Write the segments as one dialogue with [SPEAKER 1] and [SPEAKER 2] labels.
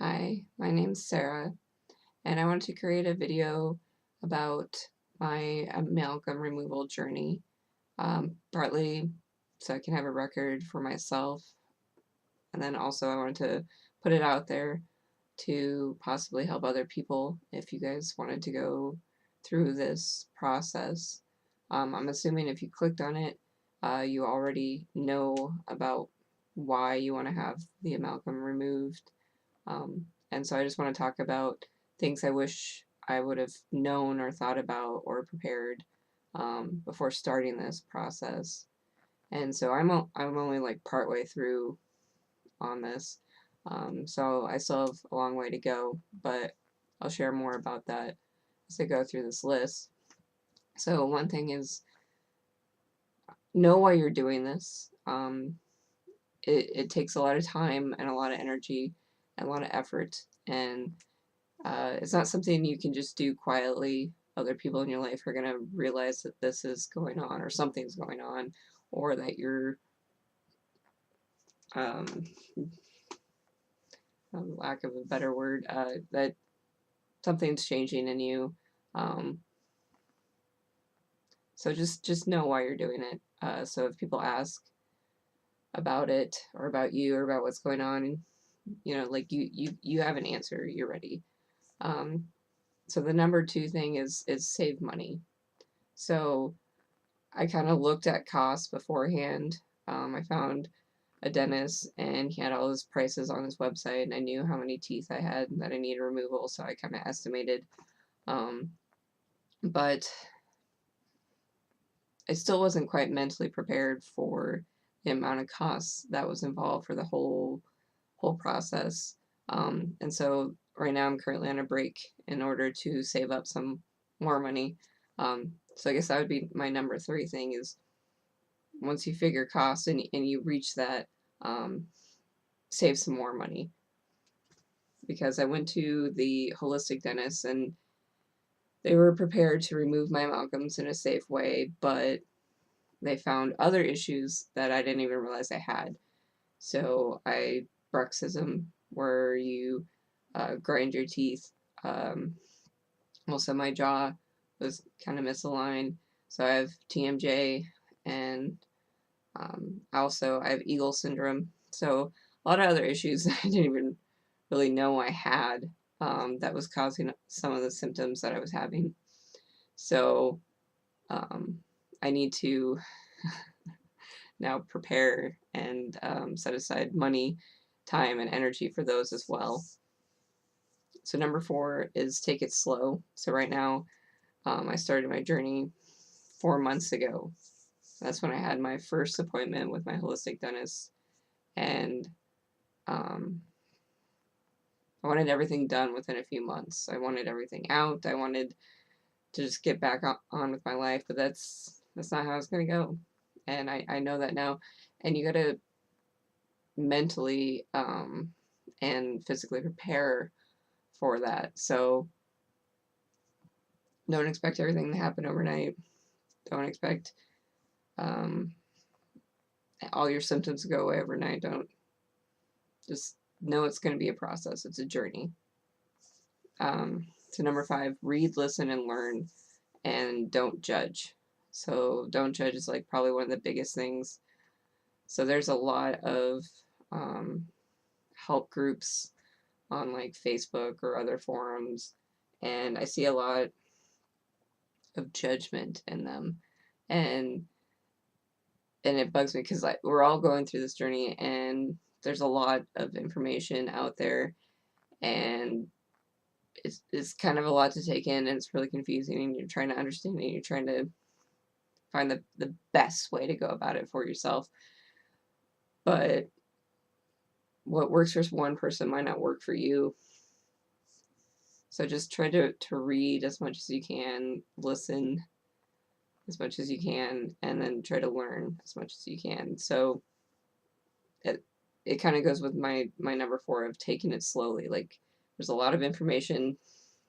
[SPEAKER 1] Hi, my name's Sarah, and I wanted to create a video about my amalgam removal journey, partly so I can have a record for myself, and then also I wanted to put it out there to possibly help other people if you guys wanted to go through this process. I'm assuming if you clicked on it, you already know about why you want to have the amalgam removed. And so I just want to talk about things I wish I would have known or thought about or prepared before starting this process. And so I'm only like partway through on this, so I still have a long way to go, but I'll share more about that as I go through this list. So one thing is know why you're doing this. It takes a lot of time and a lot of energy and a lot of effort, and it's not something you can just do quietly. Other people in your life are going to realize that this is going on or something's going on, or that you're, um, lack of a better word, that something's changing in you. Um, so just know why you're doing it. So if people ask about it or about you or about what's going on, like you have an answer. You're ready. Um, so the number two thing is save money. So I kind of looked at costs beforehand. I found a dentist and he had all his prices on his website, and I knew how many teeth I had that I needed removal, so I kind of estimated. Um, but I still wasn't quite mentally prepared for the amount of costs that was involved for the whole process. And so right now I'm currently on a break in order to save up some more money. So I guess that would be my number three thing is once you figure costs and you reach that, um, save some more money. Because I went to the holistic dentist and they were prepared to remove my amalgams in a safe way, but they found other issues that I didn't even realize I had. So I bruxism, where you grind your teeth. Um, Also, my jaw was kind of misaligned, so I have TMJ, and also I have Eagle syndrome. So a lot of other issues that I didn't even really know I had, that was causing some of the symptoms that I was having. So um, I need to now prepare and set aside money, time, and energy for those as well. So number four is take it slow. So right now, I started my journey 4 months ago. That's when I had my first appointment with my holistic dentist, and um, I wanted everything done within a few months. I wanted everything out. I wanted to just get back on with my life, but that's not how it's gonna go, and I know that now. And you gotta mentally and physically prepare for that. So don't expect everything to happen overnight. Don't expect um, all your symptoms to go away overnight. Don't Just know it's going to be a process. It's a journey. So number five, read, listen, and learn, and don't judge. So don't judge is like probably one of the biggest things. So there's a lot of um, help groups on like Facebook or other forums, and I see a lot of judgment in them, and it bugs me because like we're all going through this journey, and there's a lot of information out there, and it's kind of a lot to take in, and it's really confusing, and you're trying to understand it, and you're trying to find the best way to go about it for yourself. But what works for one person might not work for you. So just try to read as much as you can, listen as much as you can, and then try to learn as much as you can. So it it kind of goes with my number four of taking it slowly. Like there's a lot of information,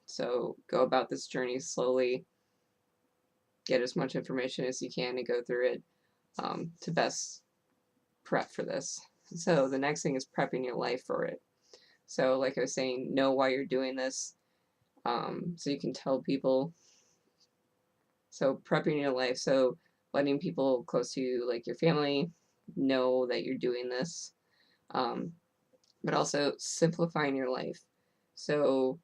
[SPEAKER 1] so go about this journey slowly. Get as much information as you can and go through it, to best prep for this. So the next thing is prepping your life for it. So like I was saying, know why you're doing this, so you can tell people. So prepping your life, so letting people close to you, like your family, know that you're doing this, um, but also simplifying your life. So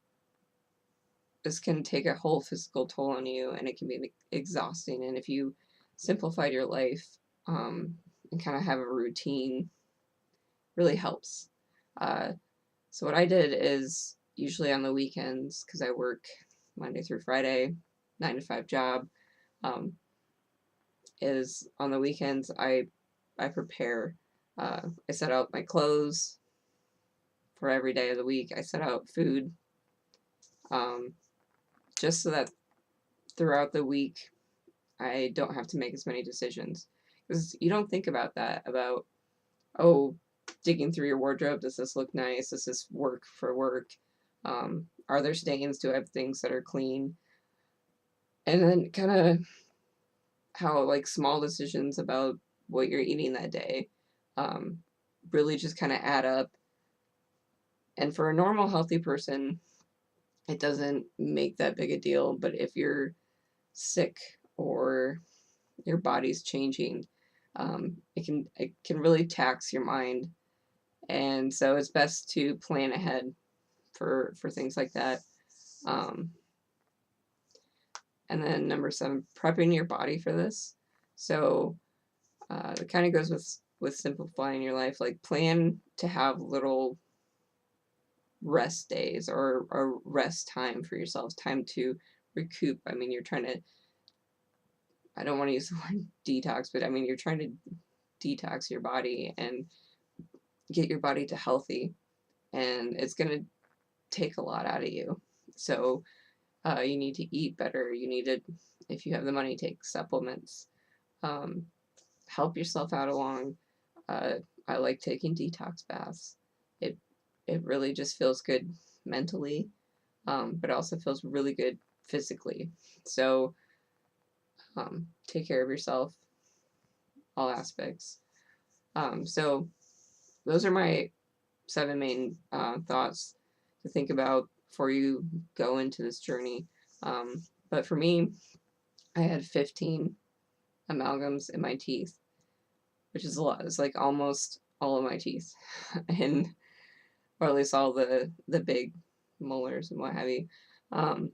[SPEAKER 1] this can take a whole physical toll on you, and it can be exhausting. And if you simplified your life, and kind of have a routine, really helps. Uh, so what I did is usually on the weekends, because I work Monday through Friday, 9 to 5 job, um, is on the weekends I prepare. I set out my clothes for every day of the week. I set out food, um, just so that throughout the week I don't have to make as many decisions. Because you don't think about that, about, oh, digging through your wardrobe, does this look nice? Does this work for work? Are there stains? Do I have things that are clean? And then kind of how like small decisions about what you're eating that day, um, really just kind of add up. And for a normal healthy person, it doesn't make that big a deal. But if you're sick or your body's changing, it can really tax your mind. And so it's best to plan ahead for things like that. Um, and then number 7, prepping your body for this. So it kind of goes with simplifying your life. Like plan to have little rest days or rest time for yourselves, time to recoup. I mean, you're trying to, I don't want to use the word detox, but I mean, you're trying to detox your body and get your body to healthy, and it's going to take a lot out of you. So you need to eat better. You need to, if you have the money, take supplements. Um, Help yourself out along. Uh, I like taking detox baths. It it really just feels good mentally, but also feels really good physically. So take care of yourself, all aspects. So those are my 7 main thoughts to think about before you go into this journey. But for me, I had 15 amalgams in my teeth, which is a lot. It's like almost all of my teeth, and or at least all the big molars and what have you. Um,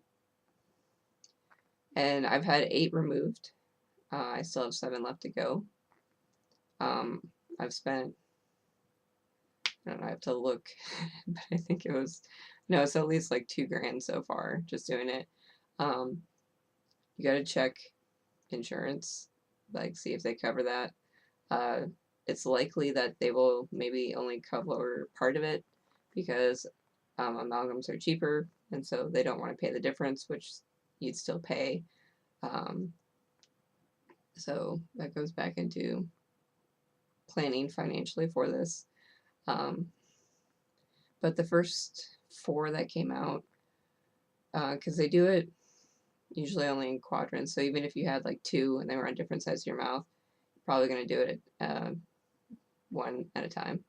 [SPEAKER 1] and I've had 8 removed. I still have 7 left to go. Um, I've spent, I don't know, I have to look, but I think it was, no, it's at least like 2 grand so far just doing it. Um, you got to check insurance, like see if they cover that. Uh, it's likely that they will maybe only cover part of it because amalgams are cheaper, and so they don't want to pay the difference, which you'd still pay. Um, so that goes back into planning financially for this. Um, but the first 4 that came out, because they do it usually only in quadrants, so even if you had like 2 and they were on different sides of your mouth, you're probably going to do it one at a time.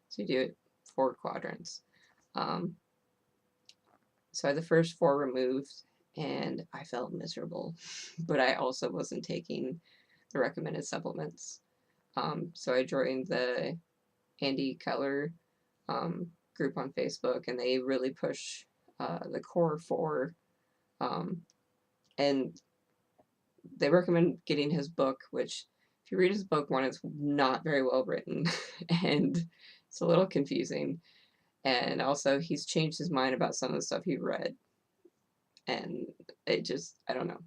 [SPEAKER 1] So you do it 4 quadrants. Um, so I had the first 4 removed, and I felt miserable, but I also wasn't taking the recommended supplements. So I joined the Andy Keller group on Facebook, and they really push the core 4. Um, and they recommend getting his book, which, if you read his book, one, it's not very well written, and it's a little confusing. And also, he's changed his mind about some of the stuff he read, and it just, I don't know.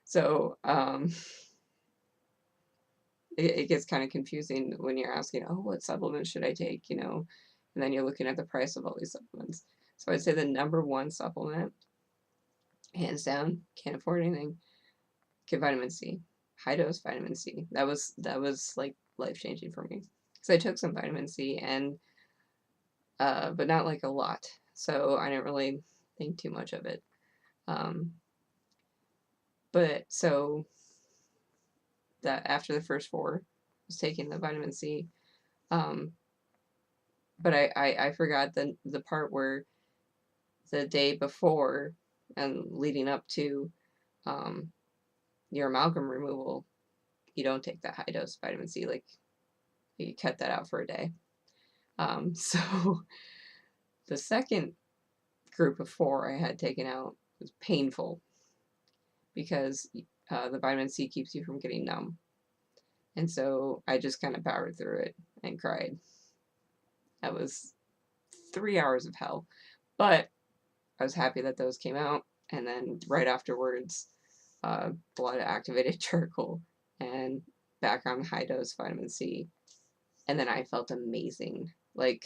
[SPEAKER 1] So, it gets kind of confusing when you're asking, oh, what supplements should I take, and then you're looking at the price of all these supplements. So I'd say the number 1 supplement, hands down, can't afford anything, get vitamin C, high dose vitamin C. That was like life changing for me because I took some vitamin C, and but not like a lot, so I didn't really think too much of it. Um, but so that after the first 4 was taking the vitamin C, um, but I forgot the part where the day before and leading up to um, your amalgam removal, you don't take that high dose vitamin C. Like you cut that out for a day. So the second group of 4 I had taken out was painful because the vitamin C keeps you from getting numb. And so I just kind of powered through it and cried. That was 3 hours of hell. But I was happy that those came out. And then right afterwards, blood activated charcoal and background high dose vitamin C. And then I felt amazing. Like,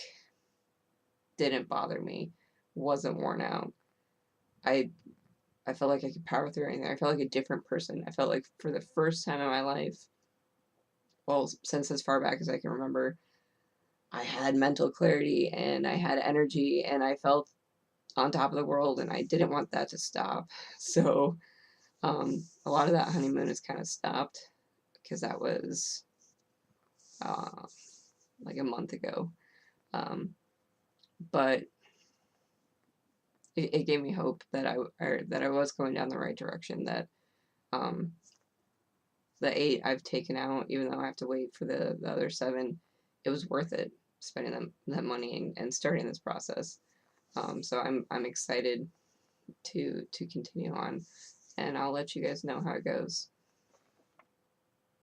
[SPEAKER 1] didn't bother me, wasn't worn out. I I felt like I could power through anything. I felt like a different person. I felt like for the first time in my life, well, since as far back as I can remember, I had mental clarity and I had energy and I felt on top of the world and I didn't want that to stop. So a lot of that honeymoon has kind of stopped because that was uh, like a month ago. Um, but it gave me hope that that I was going down the right direction. That um, the 8 I've taken out, even though I have to wait for the other 7, it was worth it spending that money and starting this process. So I'm excited to continue on, and I'll let you guys know how it goes.